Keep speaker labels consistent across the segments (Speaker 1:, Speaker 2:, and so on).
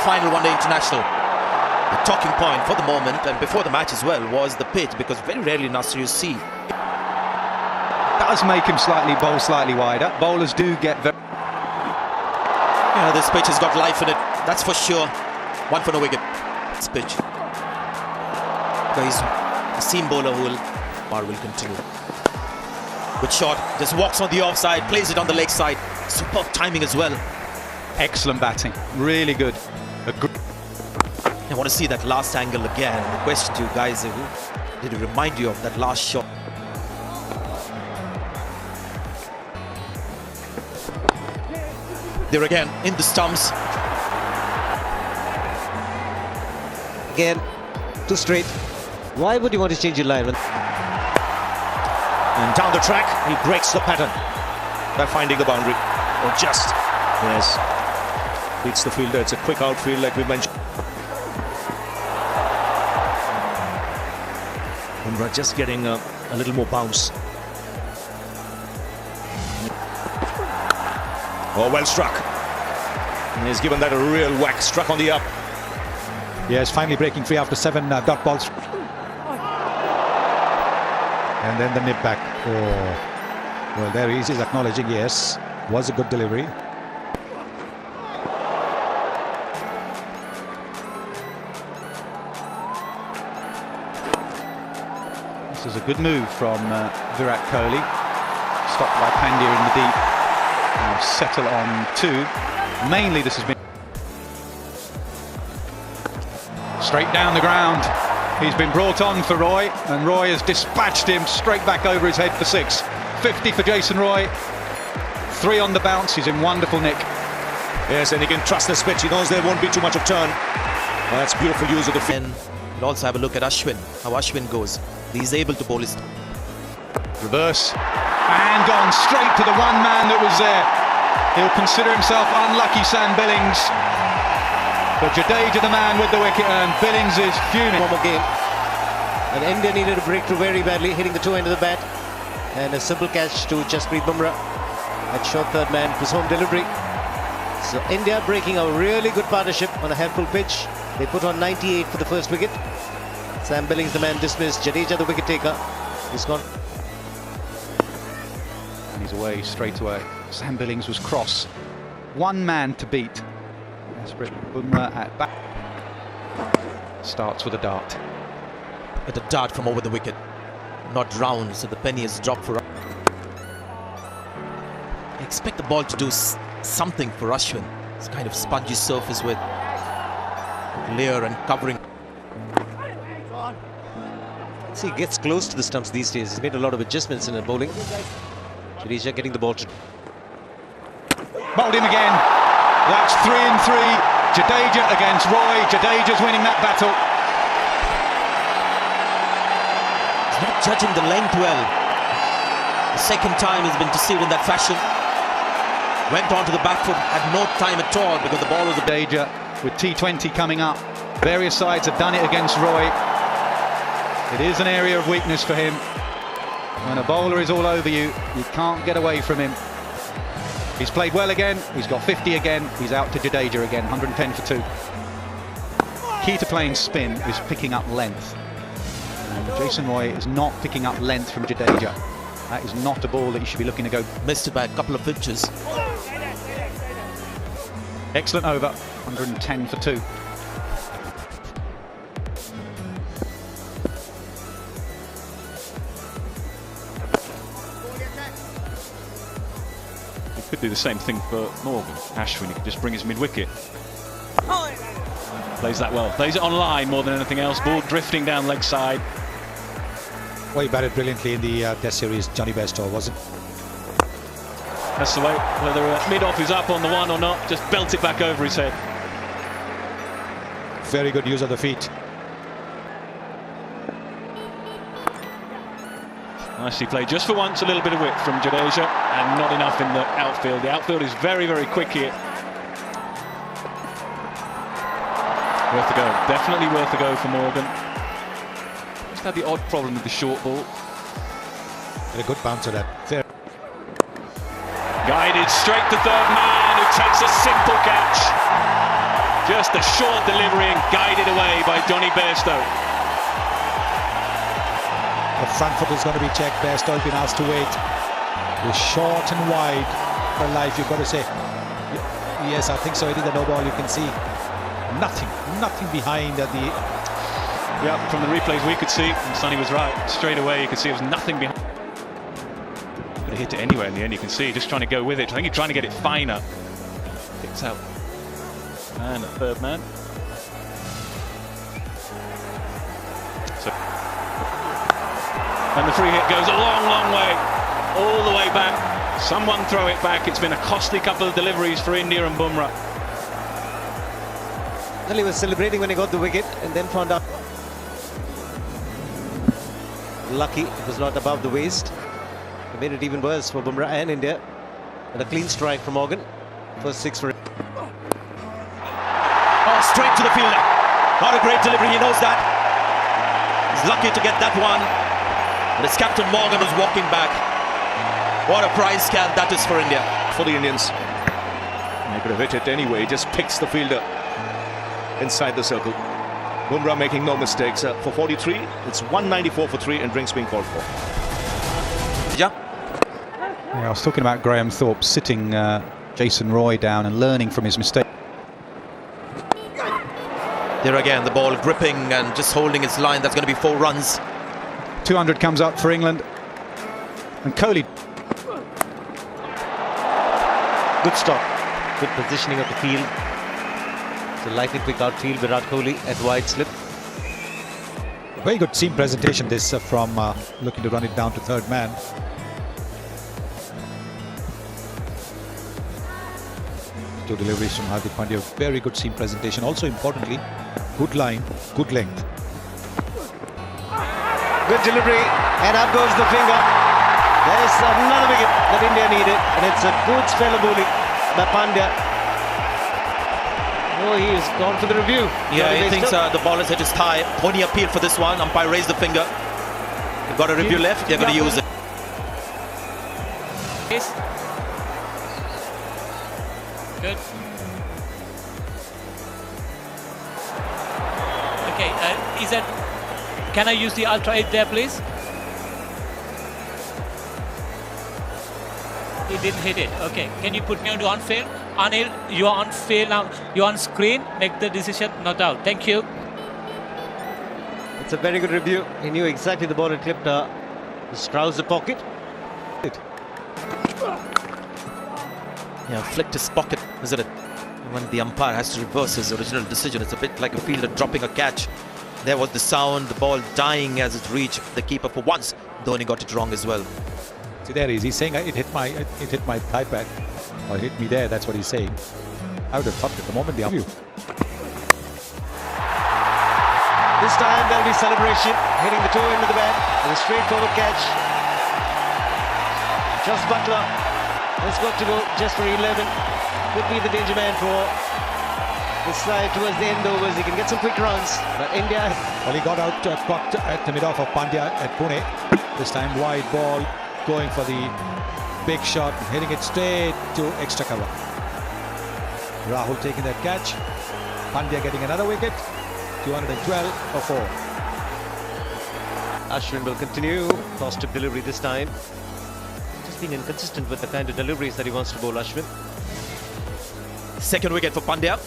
Speaker 1: final one-day international. The talking point for the moment and before the match as well was the pitch, because very rarely, Nasser, you see.
Speaker 2: Does make him bowl slightly wider. Bowlers do get very...
Speaker 1: This pitch has got life in it, that's for sure. One for no wicket. This pitch. He's a seam bowler who will continue. Good shot, just walks on the offside, plays it on the leg side. Superb timing as well.
Speaker 2: Excellent batting, really good.
Speaker 1: I want to see that last angle again. The question to you guys, did it remind you of that last shot? There again, in the stumps.
Speaker 3: Again, too straight. Why would you want to change your line?
Speaker 4: And down the track, he breaks the pattern by finding the boundary. Or just, yes, beats the fielder. It's a quick outfield like we mentioned. Umrah just getting a little more bounce. Oh, well struck. And he's given that a real whack, struck on the up.
Speaker 5: Yes, finally breaking free after 7 dot balls. And then the nip back. Oh, well, there he is acknowledging, yes, was a good delivery.
Speaker 2: This is a good move from Virat Kohli. Stopped by Pandya in the deep. Now settle on 2. Mainly this has been straight down the ground. He's been brought on for Roy, and Roy has dispatched him straight back over his head for 6. 50 for Jason Roy. 3 on the bounce. He's in wonderful nick.
Speaker 4: Yes, and he can trust this pitch. He knows there won't be too much of turn. Well, that's beautiful use of the field.
Speaker 1: We'll also have a look at Ashwin, how Ashwin goes. He's able to bowl his...
Speaker 2: Reverse. And gone straight to the one man that was there. He'll consider himself unlucky, Sam Billings. But Jadeja the man with the wicket, and Billings is fuming.
Speaker 3: One more game. And India needed a breakthrough very badly, hitting the 2 end of the bat. And a simple catch to Jasprit Bumrah. At short third man, his home delivery. So India breaking a really good partnership on a helpful pitch. They put on 98 for the first wicket. Sam Billings the man dismissed. Jadeja the wicket taker. He's gone.
Speaker 2: And he's away straight away. Sam Billings was cross. One man to beat. Jasprit Bumrah at back. Starts with a dart.
Speaker 1: With a dart from over the wicket. Not round, so the penny is dropped for... I expect the ball to do something for Ashwin. It's kind of spongy surface with layer and covering.
Speaker 3: See, he gets close to the stumps these days. He's made a lot of adjustments in the bowling. Jadeja getting the ball to...
Speaker 2: Bowled him again. That's 3 and 3. Jadeja against Roy. Jadeja's winning that battle.
Speaker 1: He's not judging the length well. The second time he's been deceived in that fashion. Went onto the back foot, had no time at all because the ball was...
Speaker 2: Jadeja with T20 coming up. Various sides have done it against Roy. It is an area of weakness for him. When a bowler is all over you, you can't get away from him. He's played well again, he's got 50 again, he's out to Jadeja again, 110 for 2. Key to playing spin is picking up length. And Jason Roy is not picking up length from Jadeja. That is not a ball that you should be looking to go.
Speaker 1: Missed it by a couple of inches.
Speaker 2: Excellent over, 110 for 2.
Speaker 6: Could do the same thing for Morgan. Ashwin, he could just bring his mid-wicket. Plays that well. Plays it on line more than anything else. Ball drifting down leg side.
Speaker 5: Well, he batted brilliantly in the Test series, Johnny Bairstow, wasn't it?
Speaker 6: That's the way. Whether mid-off is up on the one or not, just belt it back over his head.
Speaker 5: Very good use of the feet.
Speaker 6: Nicely played. Just for once, a little bit of width from Jadeja, and not enough in the outfield. The outfield is very, very quick here. Worth a go. Definitely worth a go for Morgan. Just had the odd problem with the short ball.
Speaker 5: A good bounce of that. Fair.
Speaker 6: Guided straight to third man, who takes a simple catch. Just a short delivery and guided away by Johnny Bairstow.
Speaker 5: The front foot is going to be checked. Bairstow has been asked to wait. The short and wide for life, you've got to say. Yes, I think so. It is a no ball. You can see nothing behind at the.
Speaker 6: Yeah, from the replays we could see, and Sonny was right. Straight away, you could see there was nothing behind. Could have hit it anywhere in the end. You can see just trying to go with it. I think he's trying to get it finer. Picks out. And a third man. So, and the free hit goes a long way, all the way back. Someone throw it back. It's been a costly couple of deliveries for India and Bumrah.
Speaker 3: Well, he was celebrating when he got the wicket and then found out. Lucky it was not above the waist. It made it even worse for Bumrah and India. And a clean strike from Morgan. First 6 for him.
Speaker 1: Oh, straight to the fielder. Not a great delivery, he knows that. He's lucky to get that one. But it's Captain Morgan who's walking back. What a prize can that is for India.
Speaker 4: For the Indians. They could have hit it anyway. He just picks the fielder inside the circle. Bumrah making no mistakes. For 43, it's 194 for 3 and drinks being called for.
Speaker 1: Yeah.
Speaker 2: I was talking about Graham Thorpe sitting Jason Roy down and learning from his mistake.
Speaker 1: There again, the ball gripping and just holding its line. That's going to be 4 runs.
Speaker 2: 200 comes up for England. And Kohli.
Speaker 3: Good stop. Good positioning of the field. It's a lightly quick outfield. Virat Kohli at wide slip.
Speaker 5: Very good seam presentation this from looking to run it down to third man. Two deliveries from Hardik Pandya. Very good seam presentation. Also importantly, good line, good length.
Speaker 3: Good delivery, and up goes the finger. There's another wicket that India needed, and it's a good spell of bowling by Pandya. Oh, he's gone for the review.
Speaker 1: Yeah, he thinks the ball is hit his thigh. Dhoni appealed for this one. Umpire raised the finger. They've got a review left. They're going to use it.
Speaker 7: Yes. Good. Okay, is that... Can I use the Ultra 8 there, please? He didn't hit it. Okay, can you put me on to on-field? Anil, you are on field now. You're on screen. Make the decision. Not out. Thank you.
Speaker 3: It's a very good review. He knew exactly the ball had clipped the trouser pocket.
Speaker 1: Yeah, flicked his pocket, isn't it? When the umpire has to reverse his original decision, it's a bit like a fielder dropping a catch. There was the sound, the ball dying as it reached the keeper for once. Dhoni got it wrong as well.
Speaker 5: See, there he is. He's saying it hit my thigh pad, or hit me there. That's what he's saying. I would have thought at the moment the view.
Speaker 3: This time there'll be celebration, hitting the toe end of the bat with a straightforward catch. Just Butler has got to go just for 11. Could be the danger man for this side towards the end overs. He can get some quick runs, but India...
Speaker 5: Well, he got out caught at the mid-off of Pandya at Pune. This time wide ball, going for the big shot, hitting it straight to extra cover. Rahul taking that catch. Pandya getting another wicket. 212 for 4.
Speaker 3: Ashwin will continue. Positive delivery this time. Just been inconsistent with the kind of deliveries that he wants to bowl, Ashwin.
Speaker 1: Second wicket for Pandya.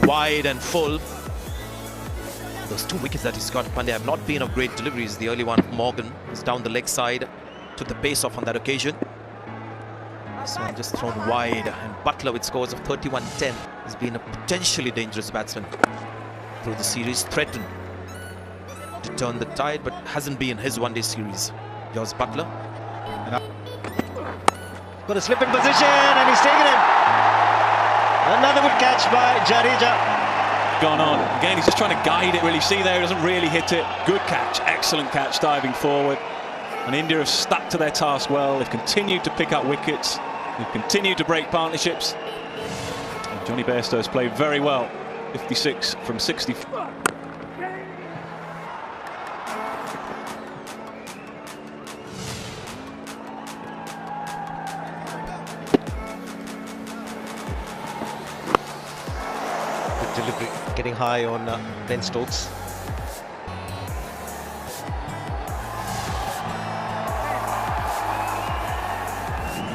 Speaker 1: Wide and full. Those 2 wickets that he's got, Pandya, have not been of great deliveries. The early one, Morgan, is down the leg side. Took the pace off on that occasion. This one just thrown wide. And Butler, with scores of 31-10, has been a potentially dangerous batsman through the series. Threatened to turn the tide, but hasn't been his one-day series. Here's Butler.
Speaker 3: Got a slip in position, and he's taken it. Another good catch by Jadeja.
Speaker 6: Gone on. Again, he's just trying to guide it, really. See there, he doesn't really hit it. Good catch, excellent catch, diving forward. And India have stuck to their task well. They've continued to pick up wickets. They've continued to break partnerships. And Johnny Bairstow has played very well. 56 from 60.
Speaker 3: getting high on Ben Stokes.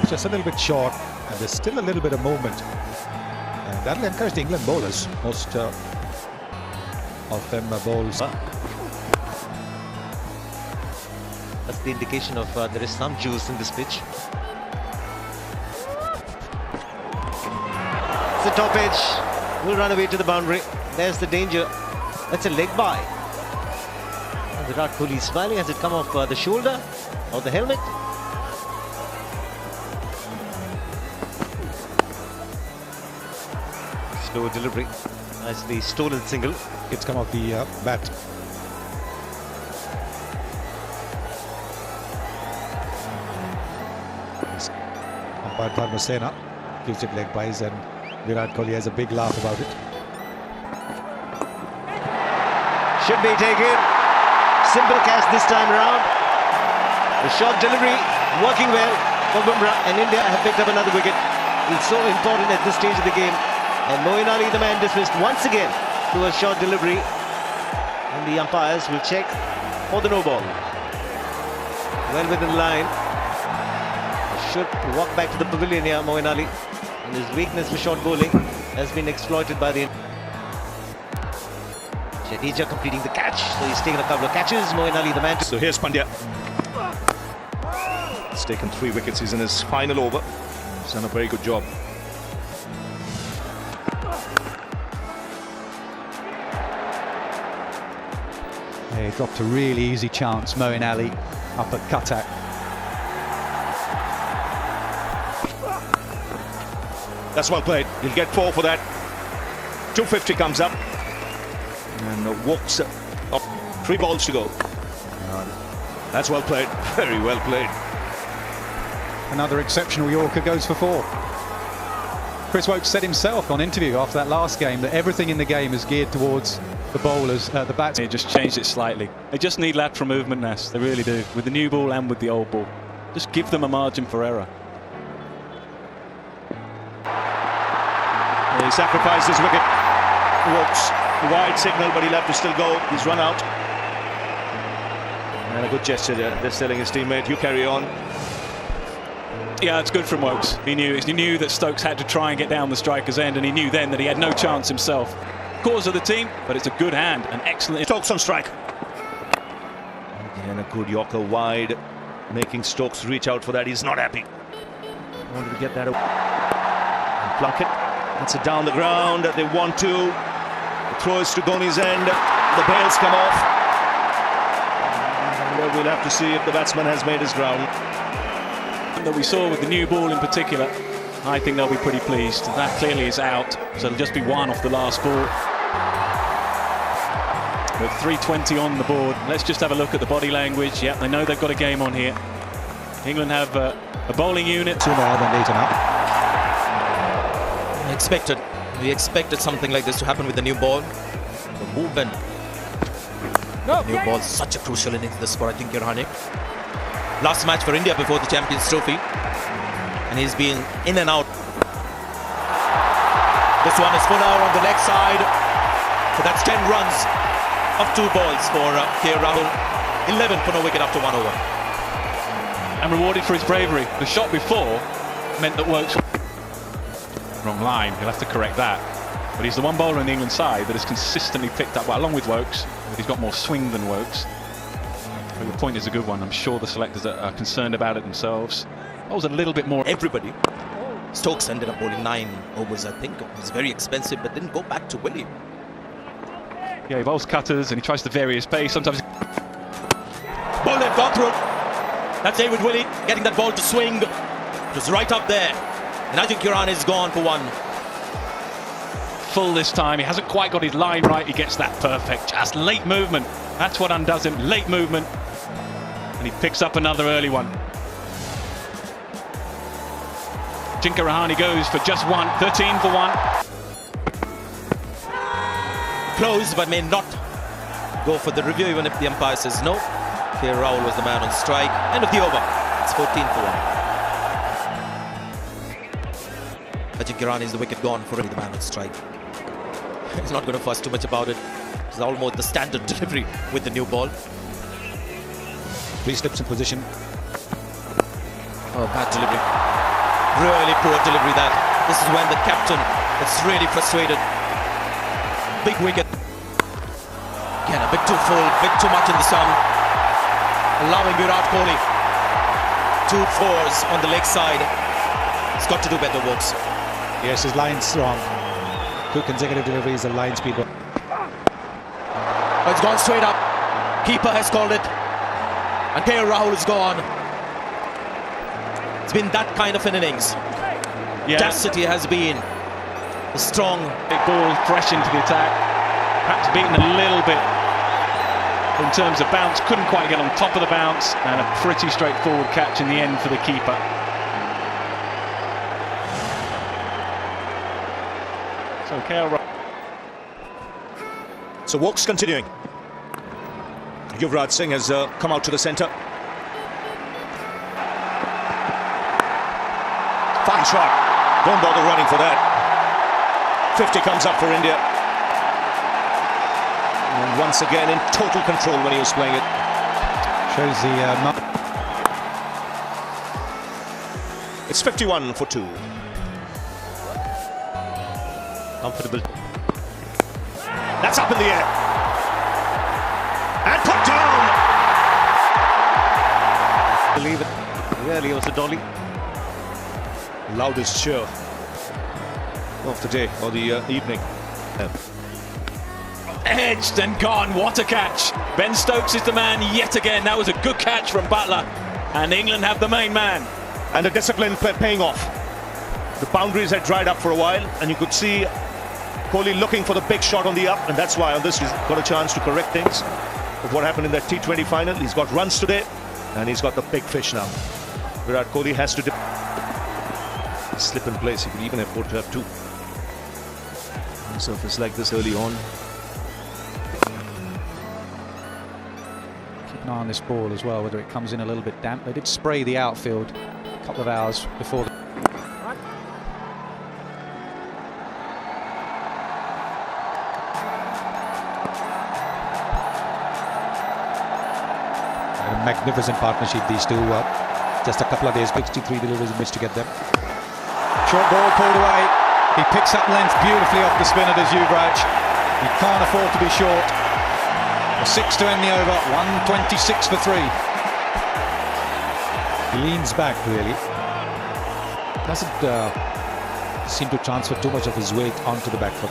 Speaker 5: It's just a little bit short, and there's still a little bit of movement. And that'll encourage the England bowlers. Most of them bowls.
Speaker 3: That's the indication of there is some juice in this pitch. It's the top edge. Will run away to the boundary. There's the danger. That's a leg bye. And Virat Kohli smiling. Has it come off the shoulder or the helmet? Slow delivery. Nicely stolen single.
Speaker 5: It's come off the bat. Umpire Dharmasena gives it leg byes, and Virat Kohli has a big laugh about it.
Speaker 3: Should be taken. Simple catch this time around. The short delivery working well for Bumrah, and India have picked up another wicket. It's so important at this stage of the game. And Moeen Ali, the man dismissed once again to a short delivery. And the umpires will check for the no ball. Well within line. Should walk back to the pavilion here, Moeen Ali. And his weakness for short bowling has been exploited by the... Jadeja completing the catch. So he's taken a couple of catches. Moeen Ali, the man...
Speaker 4: So here's Pandya. He's taken 3 wickets. He's in his final over. He's done a very good job.
Speaker 2: Yeah, he dropped a really easy chance, Moeen Ali, up at Cuttack.
Speaker 4: That's well played. He'll get 4 for that. 250 comes up. And walks up. 3 balls to go. That's well played. Very well played.
Speaker 2: Another exceptional Yorker goes for 4. Chris Woakes said himself on interview after that last game that everything in the game is geared towards the bowlers, the bats.
Speaker 6: They just changed it slightly. They just need lateral movement, Ness. They really do. With the new ball and with the old ball. Just give them a margin for error.
Speaker 4: He sacrificed his wicket. Walks wide signal, but he'll have to still go. He's run out. And a good gesture there. Just telling his teammate, you carry on.
Speaker 6: Yeah, it's good from Woakes. He knew that Stokes had to try and get down the striker's end, and he knew then that he had no chance himself. Cause of the team, but it's a good hand, an excellent...
Speaker 4: Stokes on strike. And a good Yorker wide, making Stokes reach out for that. He's not happy. Wanted to get that away. And Plunkett, that's it down the ground. They want to. The throw is to Dhoni's end. The bails come off. And we'll have to see if the batsman has made his ground.
Speaker 6: That we saw with the new ball in particular, I think they'll be pretty pleased. That clearly is out, so it'll just be 1 off the last ball. With 320 on the board, let's just have a look at the body language. Yep, they know they've got a game on here. England have a bowling unit.
Speaker 5: Sooner than later now.
Speaker 1: We expected something like this to happen with the new ball. The movement. The new ball, such a crucial innings this for, I think, Irhani. Last match for India before the Champions Trophy. And he's been in and out. This one is fuller on the leg side. So that's 10 runs of 2 balls for Rahul. 11 for no wicket after 1 over.
Speaker 6: And rewarded for his bravery. The shot before meant that Woakes... Wrong line, he'll have to correct that. But he's the one bowler on the England side that has consistently picked up, well, along with Woakes, but he's got more swing than Woakes. But your point is a good one. I'm sure the selectors are concerned about it themselves. That was a little bit more...
Speaker 1: Everybody. Stokes ended up bowling 9 overs, I think. It was very expensive, but didn't go back to Willie.
Speaker 6: Yeah, he bowls cutters and he tries to vary his pace. Sometimes...
Speaker 1: Ball that gone through. That's David Willey getting that ball to swing. It was right up there. And I think Iran is gone for 1.
Speaker 6: Full this time. He hasn't quite got his line right. He gets that perfect. Just late movement. That's what undoes him. Late movement. And he picks up another early one. Ajinkya Rahane goes for just 1. 13 for 1.
Speaker 1: Close, but may not go for the review, even if the umpire says no. Here Rahul was the man on strike. End of the over. It's 14 for 1. Ajinkya Rahane is the wicket gone for the man on strike. He's not going to fuss too much about it. It's almost the standard delivery with the new ball.
Speaker 5: 3 slips in position.
Speaker 1: Oh, bad delivery. Really poor delivery that. This is when the captain is really frustrated. Big wicket. Again, a bit too full, bit too much in the sun. Allowing Virat Kohli 2 fours on the leg side. He's got to do better works.
Speaker 5: Yes, his line's wrong. 2 consecutive deliveries, the line speed.
Speaker 1: Oh, it's gone straight up. Keeper has called it. And KL Rahul is gone. It's been that kind of an innings.
Speaker 6: Yeah.
Speaker 1: Density has been strong.
Speaker 6: Big ball, fresh into the attack. Perhaps beaten a little bit in terms of bounce. Couldn't quite get on top of the bounce. And a pretty straightforward catch in the end for the keeper. So KL Rahul.
Speaker 4: So walks continuing. Yuvraj Singh has come out to the centre. Fine shot. Don't bother running for that. 50 comes up for India. And once again in total control when he was playing it.
Speaker 5: Shows the...
Speaker 4: It's 51 for 2.
Speaker 1: Comfortable.
Speaker 4: That's up in the air. And put down.
Speaker 3: Believe it. Really, it was a dolly.
Speaker 4: Loudest cheer of the day or the evening.
Speaker 6: Edged and gone. What a catch. Ben Stokes is the man yet again. That was a good catch from Butler. And England have the main man.
Speaker 4: And the discipline paying off. The boundaries had dried up for a while, and you could see Kohli looking for the big shot on the up, and that's why on this he's got a chance to correct things. But what happened in that T20 final, he's got runs today, and he's got the big fish now. Virat Kohli has to slip in place. He could even afford to have 2. On a surface like this early on.
Speaker 2: Keep an eye on this ball as well, whether it comes in a little bit damp. They did spray the outfield a couple of hours before the...
Speaker 5: magnificent partnership, these two. Just a couple of days, 63 deliveries, missed to get them.
Speaker 2: Short ball pulled away. He picks up length beautifully off the spinner, does Yuvraj. He can't afford to be short. A 6 to end the over, 126 for 3.
Speaker 5: He leans back, really. Doesn't seem to transfer too much of his weight onto the back foot.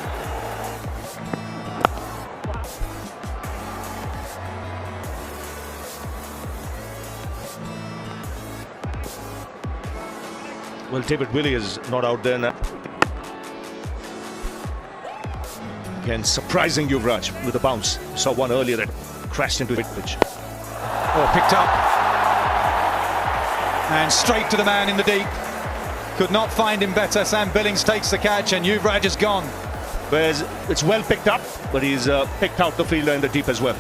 Speaker 4: Well, David Willey is not out there now. Again, surprising Yuvraj with a bounce. Saw one earlier that crashed into the pitch.
Speaker 2: Oh, picked up. And straight to the man in the deep. Could not find him better. Sam Billings takes the catch and Yuvraj is gone.
Speaker 4: Whereas it's well picked up, but he's picked out the fielder in the deep as well.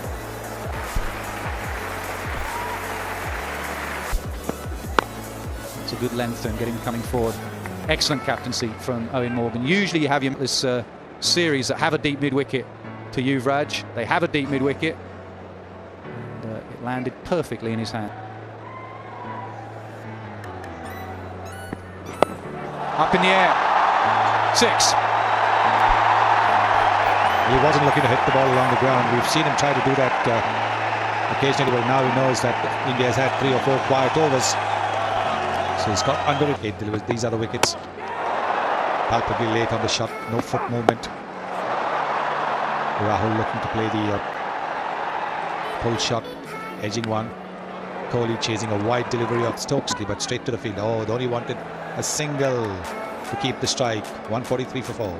Speaker 2: It's a good length and getting coming forward. Excellent captaincy from Owen Morgan. Usually you have this series that have a deep mid-wicket to Yuvraj. They have a deep mid-wicket. It landed perfectly in his hand. Up in the air. 6.
Speaker 5: He wasn't looking to hit the ball along the ground. We've seen him try to do that occasionally, but now he knows that India has had 3 or 4 quiet overs. So he's got under it. 8 delivers. These are the wickets. Palpably late on the shot. No foot movement. Rahul looking to play the pull shot. Edging one. Kohli chasing a wide delivery of Stokes, but straight to the field. Oh, they only wanted a single to keep the strike. 143 for 4.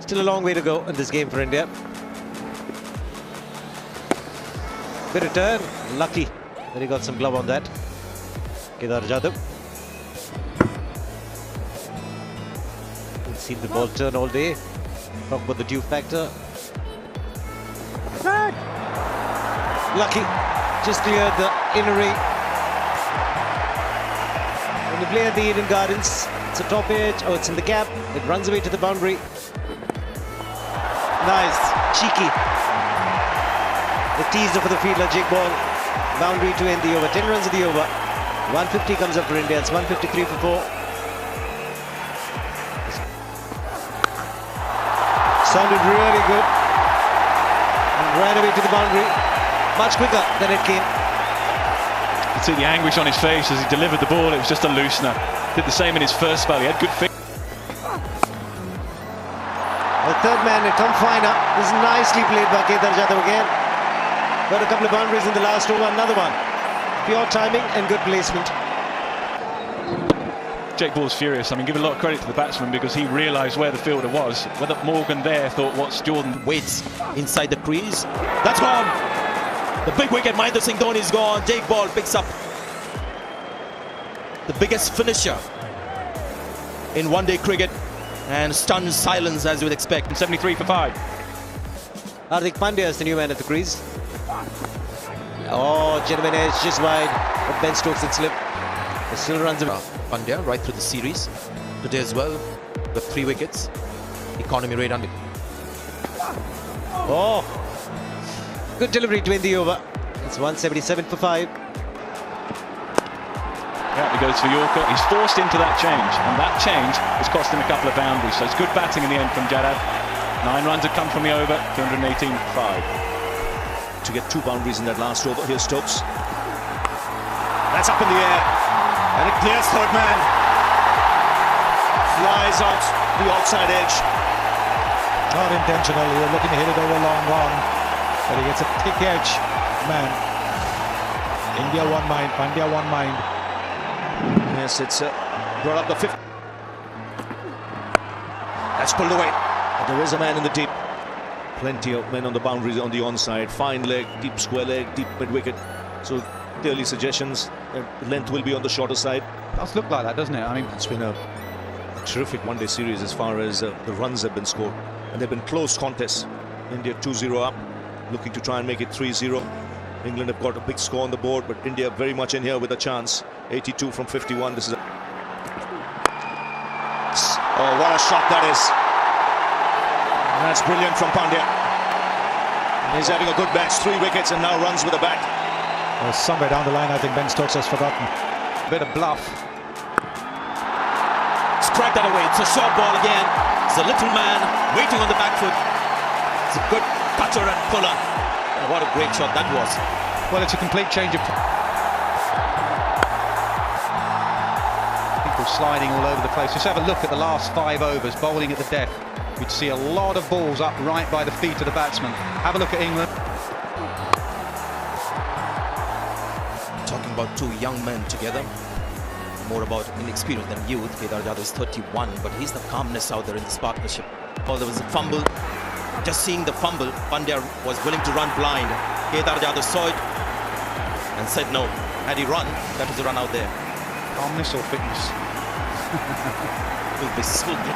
Speaker 3: Still a long way to go in this game for India. Good return. Lucky that he got some glove on that. Kedar Jadhav. We've seen the ball turn all day. Talk about the due factor. Lucky. Just cleared the inner ring. When you play at the Eden Gardens, It's a top edge. Oh, it's in the gap. It runs away to the boundary. Nice. Cheeky. The teaser for the fielder, Jake Ball. Boundary to end the over. 10 runs of the over. 150 comes up for India. It's 153 for 4. Sounded really good. And ran away to the boundary. Much quicker than it came.
Speaker 6: You could see the anguish on his face as he delivered the ball. It was just a loosener. Did the same in his first spell. He had good feet.
Speaker 3: The third man, a Tom Finer. This is nicely played by Kedar Jadhav again. Got a couple of boundaries in the last over. Another one. Pure timing and good placement.
Speaker 6: Jake Ball's furious. I mean, give a lot of credit to the batsman because he realised where the fielder was. Whether Morgan there thought, what's Jordan?
Speaker 1: Waits inside the crease. That's gone. The big wicket, Mahendra Singh Dhoni is gone. Jake Ball picks up the biggest finisher in one-day cricket and stuns silence as you would expect.
Speaker 6: 73 for 5.
Speaker 3: Hardik Pandya is the new man at the crease. Oh, gentleman edge just wide. But Ben Stokes had slipped. It still runs around.
Speaker 1: Pandya right through the series. Today as well, with 3 wickets. Economy rate under.
Speaker 3: Oh, good delivery to end the over. It's 177 for 5.
Speaker 6: Yeah, he goes for Yorker. He's forced into that change, and that change has cost him a couple of boundaries. So it's good batting in the end from Jadhav. 9 runs have come from the over, 218 for 5.
Speaker 4: To get 2 boundaries in that last over. Here's Stokes. That's up in the air. And it clears third man. Flies out the outside edge.
Speaker 5: Not intentional. He was looking to hit it over long on, but he gets a thick edge. Man, India one mind, Pandya one mind.
Speaker 4: Yes, it's brought up the 5th. That's pulled away. But there is a man in the deep. Plenty of men on the boundaries on the onside. Fine leg, deep square leg, deep mid-wicket. So clearly suggestions length will be on the shorter side.
Speaker 2: It does look like that, doesn't it? I mean,
Speaker 4: It's been a terrific one-day series as far as the runs have been scored. And they've been close contests. India 2-0 up, looking to try and make it 3-0. England have got a big score on the board, but India very much in here with a chance. 82 from 51. This is oh, what a shot that is. And that's brilliant from Pandya. He's having a good match. 3 wickets and now runs with a bat.
Speaker 5: Somewhere down the line, I think Ben Stokes has forgotten.
Speaker 2: a bit of bluff.
Speaker 1: Strike that away. It's a short ball again. It's a little man waiting on the back foot. It's a good cutter and puller. And what a great shot that was.
Speaker 2: Well, it's a complete change of... People sliding all over the place. Just have a look at the last 5 overs, bowling at the death. You'd see a lot of balls up right by the feet of the batsman. Have a look at England.
Speaker 1: Talking about 2 young men together. More about inexperience than youth. Kedar Jadhav is 31, but he's the calmness out there in this partnership. Oh, there was a fumble. Just seeing the fumble, Pandya was willing to run blind. Kedar Jadhav saw it and said no. Had he run, that was a run out there.
Speaker 2: Calmness or fitness?
Speaker 1: Will be silky.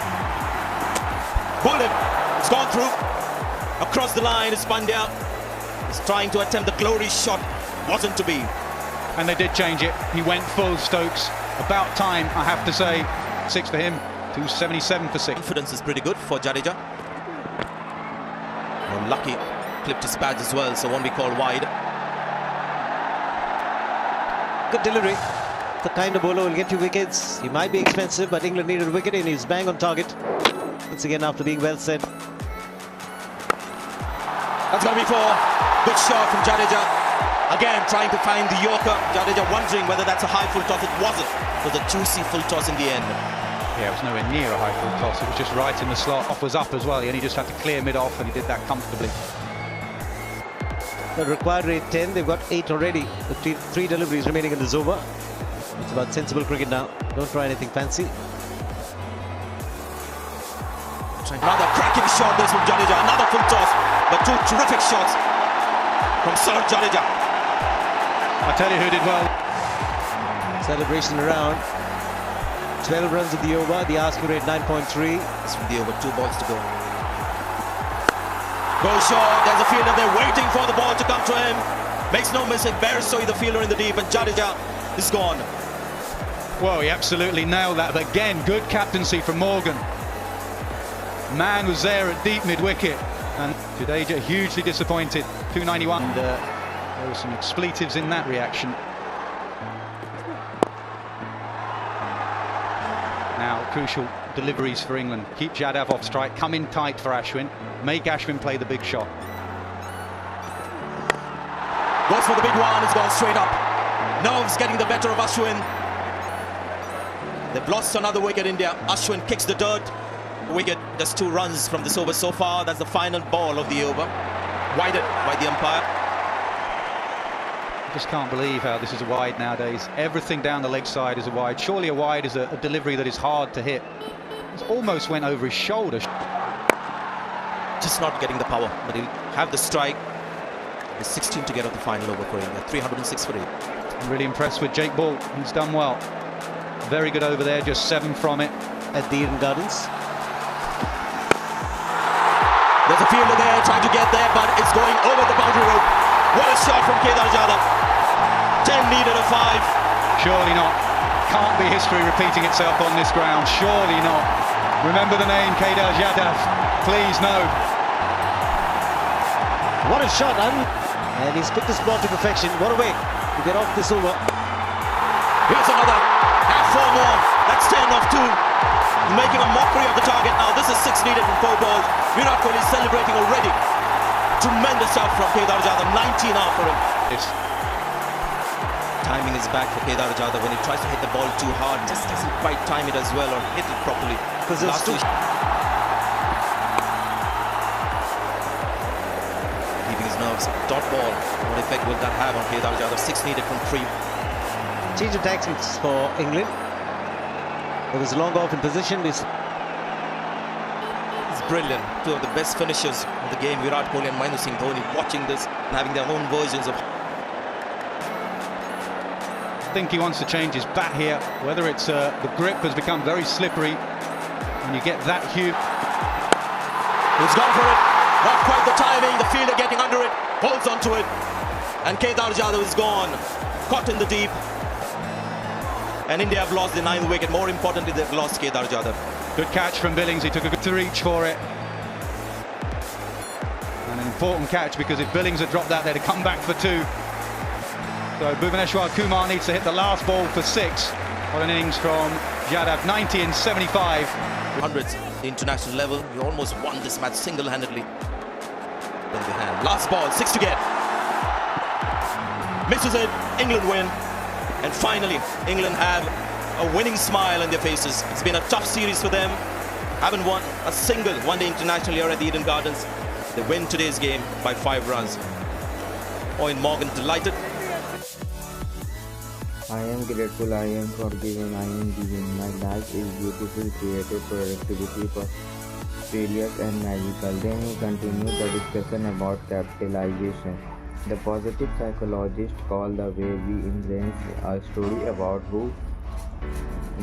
Speaker 1: Bowled him. It's gone through. Across the line is Pandya. He's trying to attempt the glory shot. Wasn't to be.
Speaker 2: And they did change it. He went full Stokes. About time, I have to say. 6 for him. 277 for 6.
Speaker 1: Confidence is pretty good for Jadeja. Lucky clipped his pads as well, so won't be called wide.
Speaker 3: Good delivery. The kind of bowler will get you wickets. He might be expensive, but England needed a wicket and he's bang on target. Once again, after being well said.
Speaker 1: That's going to be 4. Good shot from Jadeja. Again, trying to find the Yorker. Jadeja wondering whether that's a high full toss. It wasn't. It was a juicy full toss in the end.
Speaker 2: Yeah, it was nowhere near a high full toss. It was just right in the slot. Off was up as well. He only just had to clear mid-off, and he did that comfortably.
Speaker 3: The required rate 10. They've got 8 already. With 3 deliveries remaining in this over. It's about sensible cricket now. Don't try anything fancy.
Speaker 1: Another cracking shot this from Jadeja. Another full toss. But 2 terrific shots from Sir Jadeja.
Speaker 2: I tell you who did well.
Speaker 3: Celebration around. 12 runs of the over. The asking rate 9.3.
Speaker 1: It's from the over. 2 balls to go. Goes short. There's a fielder there waiting for the ball to come to him. Makes no mistake. Beresoi, the fielder in the deep, and Jadeja is gone.
Speaker 2: Well, he absolutely nailed that. But again, good captaincy from Morgan. Man was there at deep mid-wicket. And Jadeja hugely disappointed. 291. And there were some expletives in that reaction. Now, crucial deliveries for England. Keep Jadhav off strike. Come in tight for Ashwin. Make Ashwin play the big shot.
Speaker 1: Goes for the big one. It's gone straight up. Nerves getting the better of Ashwin. They've lost another wicket, India. Ashwin kicks the dirt. Wicket, just 2 runs from this over so far. That's the final ball of the over. Wided by the umpire.
Speaker 2: I just can't believe how this is a wide nowadays. Everything down the leg side is a wide. Surely a wide is a delivery that is hard to hit. It almost went over his shoulder.
Speaker 1: Just not getting the power, but he'll have the strike. There's 16 to get off the final over for India. 306 for 8.
Speaker 2: I'm really impressed with Jake Ball. He's done well. Very good over there, just 7 from it.
Speaker 3: At the Eden Gardens.
Speaker 1: There's a fielder there trying to get there, but it's going over the boundary rope. What a shot from Kedar Jadhav. 10 needed a 5.
Speaker 2: Surely not. Can't be history repeating itself on this ground. Surely not. Remember the name Kedar Jadhav. Please no.
Speaker 3: What a shot, and he's picked his ball to perfection. What a way to get off this over.
Speaker 1: Here's another. Have 4 more. That's 10 off 2. Making a mockery of the target now. This is 6 needed from 4 balls. Virat Kohli is celebrating already. Tremendous shot from Kedar Jadhav. 19 out for him.
Speaker 2: Yes.
Speaker 1: Timing is back for Kedar Jadhav when he tries to hit the ball too hard. Just doesn't quite time it as well or hit it properly.
Speaker 3: Because
Speaker 1: last 2. Keeping his nerves. Dot ball. What effect will that have on Kedar Jadhav? 6 needed from 3.
Speaker 3: Change of tactics for England. It was long off in position.
Speaker 1: It's brilliant. 2 of the best finishers of the game, Virat Kohli and Mahendra Singh Dhoni, watching this and having their own versions of.
Speaker 2: I think he wants to change his bat here. Whether it's the grip has become very slippery when you get that huge.
Speaker 1: He's gone for it. Not quite the timing. The fielder getting under it, holds onto it, and Kedar Jadhav is gone. Caught in the deep. And India have lost the 9th wicket. More importantly, they've lost Kedar Jadhav.
Speaker 2: Good catch from Billings. He took a good to reach for it. And an important catch, because if Billings had dropped that, they'd have come back for 2. So Bhuvaneshwar Kumar needs to hit the last ball for 6. What an innings from Jadhav. 90 and 75.
Speaker 1: Hundreds, the international level. You almost won this match single-handedly. Last ball, 6 to get. Misses it. England win. And finally, England have a winning smile on their faces. It's been a tough series for them. Haven't won a single one-day international here at the Eden Gardens. They win today's game by 5 runs. Owen Morgan delighted.
Speaker 8: I am grateful, I am forgiven, I am given. My life is beautiful, creative, productivity, prosperous and magical. Then he continued the discussion about capitalization. The positive psychologists call the way we embrace a story about who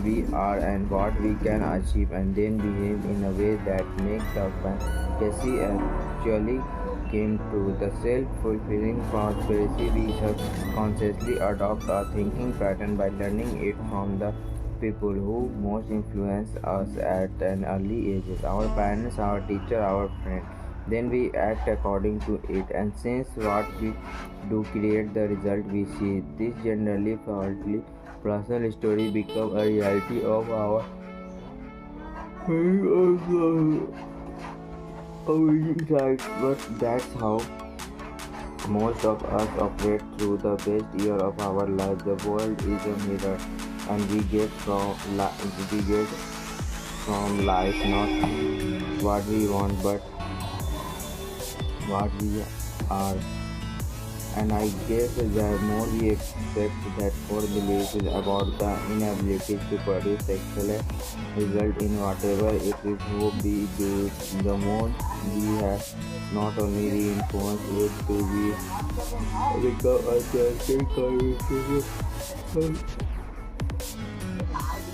Speaker 8: we are and what we can achieve, and then behave in a way that makes the fantasy actually came true. The self-fulfilling prosperity we consciously adopt a thinking pattern by learning it from the people who most influence us at an early age. Our parents, our teacher, our friend. Then we act according to it, and since what we do create the result we see, this generally faulty personal story become a reality of our insights. But that's how most of us operate through the best year of our life. The world is a mirror, and we get from life not what we want but what we are. And I guess the more we expect that core belief is about the inability to produce excellent result in whatever it is hope we do, the more we have not only reinforced it to be become a certain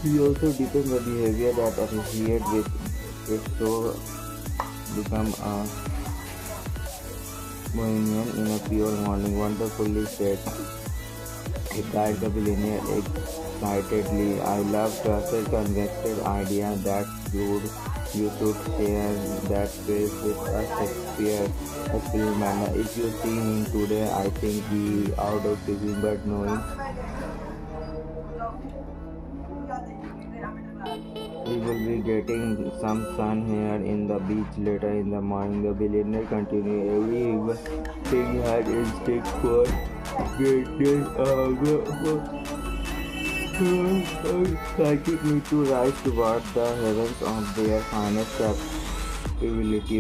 Speaker 8: we also deepen the behavior that associate with it, so become a bohemian in a pure morning. Wonderfully said. replied the billionaire excitedly. I love such a convicted idea. That's good. You should share that space with a Shakespeare experimenter. If you see him today, I think he out of prison, but knowing we will be getting some sun here in the beach later in the morning. The billionaire continued. Everything had instinct for greatness. Psychic need to rise toward the heavens of their finest capability.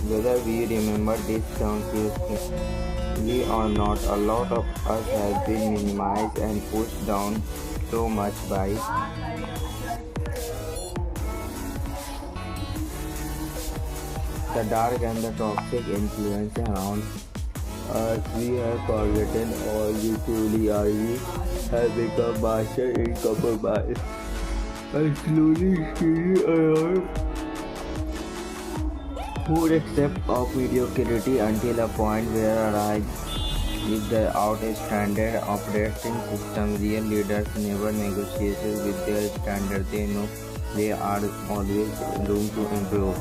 Speaker 8: Whether we remember this consciously or not, a lot of us have been minimized and pushed down so much by the dark and the toxic influence around us. We have forgotten all we truly are. We have become master in compromise and slowly stealing around food except of mediocrity until a point where arrives with the outstandard operating system. Real leaders never negotiate with their standard. They know there are always room to improve.